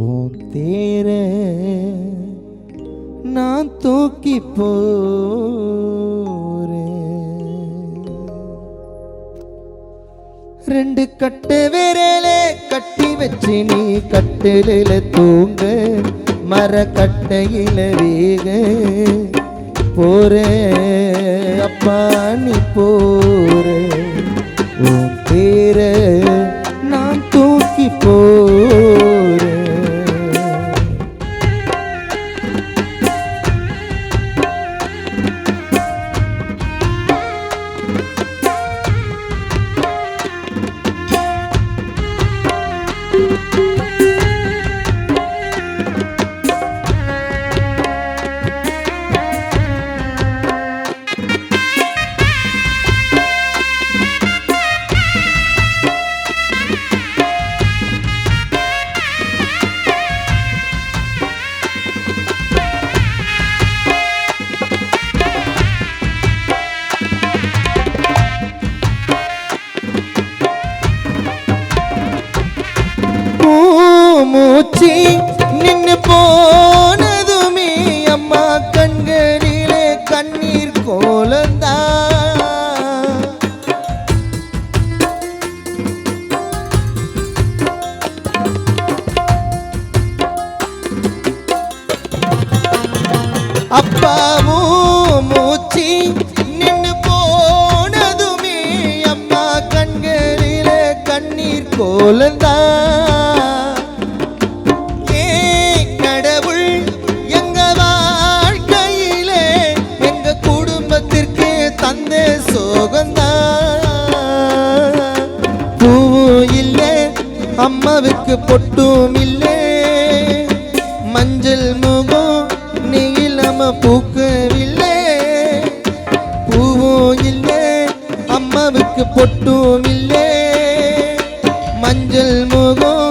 உன் தேர நான் தூக்கி போறேன். ரெண்டு கட்டு விரலே கட்டி வச்சு நீ கட்டில தூங்க மர கட்டையில வேக போற அப்பா நீ போற. உன் பேர நான் தூக்கி போறேன். மூச்சு நின்னு போனதுமே அம்மா கண்களிலே கண்ணீர் கோலந்தா. அப்பாவும் மூச்சு நின்னு போனதுமே அம்மா கண்களிலே கண்ணீர் கோலந்தா. பூவும் இல்லை அம்மாவுக்கு பொட்டும் இல்லை, மஞ்சள் முகம் நெகிழாம பூக்கவில்லை. பூவும் இல்லை அம்மாவுக்கு பொட்டும் இல்லை, மஞ்சள் முகம்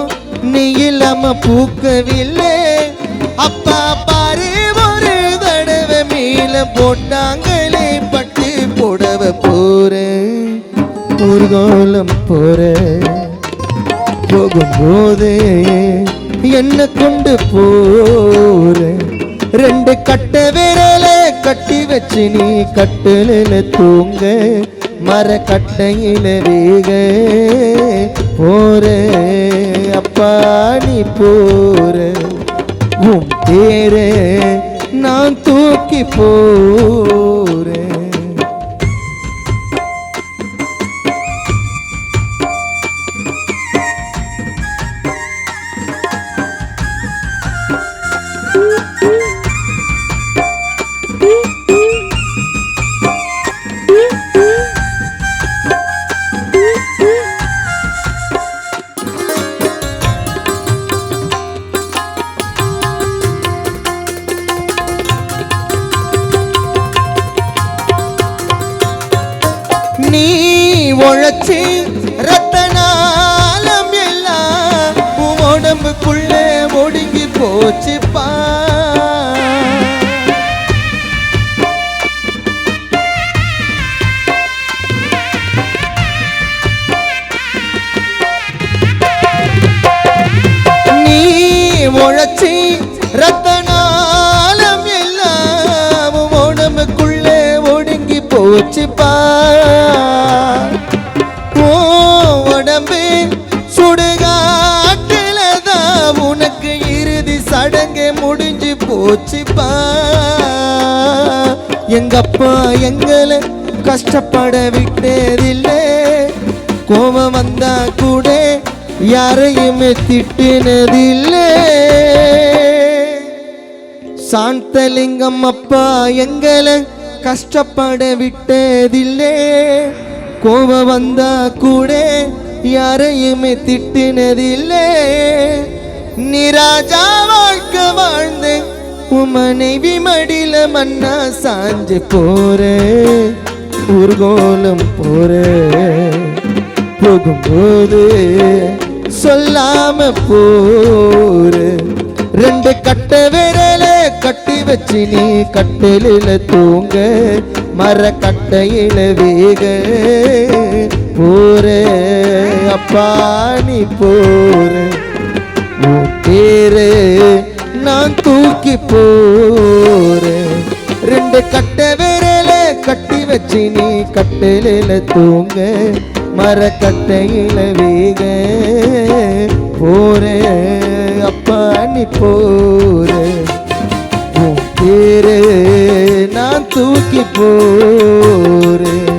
நெகிழாம பூக்கவில்லை. அப்பா பாரு ஒரு தடவை மேல போட்டாங்களே பட்டு புடவை போறேன் ஊர்கோலம் போற. போகும்போதே என்ன கொண்டு போற. ரெண்டு கட்ட விரல கட்டி வச்சு நீ கட்டில தூங்க மர கட்டையில வேக போற அப்பா நீ போற. உன் பேர நான் தூக்கி போறேன். நீ உழைச்சி ரத்தனாலம் எல்லாம் உடம்புக்குள்ள ஒடுங்கி போச்சுப்பா. நீ உழைச்சி ரத்தனாலம் எல்லாம் உடம்புக்குள்ள ஒடுங்கி போச்சுப்பா. உடம்பு சுடுகாட்டில்தான் உனக்கு இறுதி சடங்கு முடிஞ்சு போச்சுப்பா. எங்க அப்பா எங்களை கஷ்டப்பட விட்டதில்லை, கோபம் வந்தா கூட யாரையுமே திட்டினதில்லை. சாந்தலிங்கம் அப்பா எங்களை கஷ்டப்பட விட்டதில்லை, கோபம் வந்தா கூட யாரையுமே திட்டினதில்லை. நீ ராஜா வாழ்க்கை வாழ்ந்து உன் மனைவி மடியில மண்ணா சாஞ்சு போற ஊர்கோலம் போற. போகும்போது சொல்லாம போற. ரெண்டு கட்ட விரல கட்டி வச்சு நீ கட்டில தூங்க மர கட்டையில வேக போற அப்பா நீ போற. உன் பேரு நான் தூக்கி போறேன். ரெண்டு கட்ட விரல கட்டி வச்சு நீ கட்டலில தூங்க, மரக்கட்டையில வேக போற அப்பா நீ போற. உன் பேரு நான் தூக்கி போறேன்.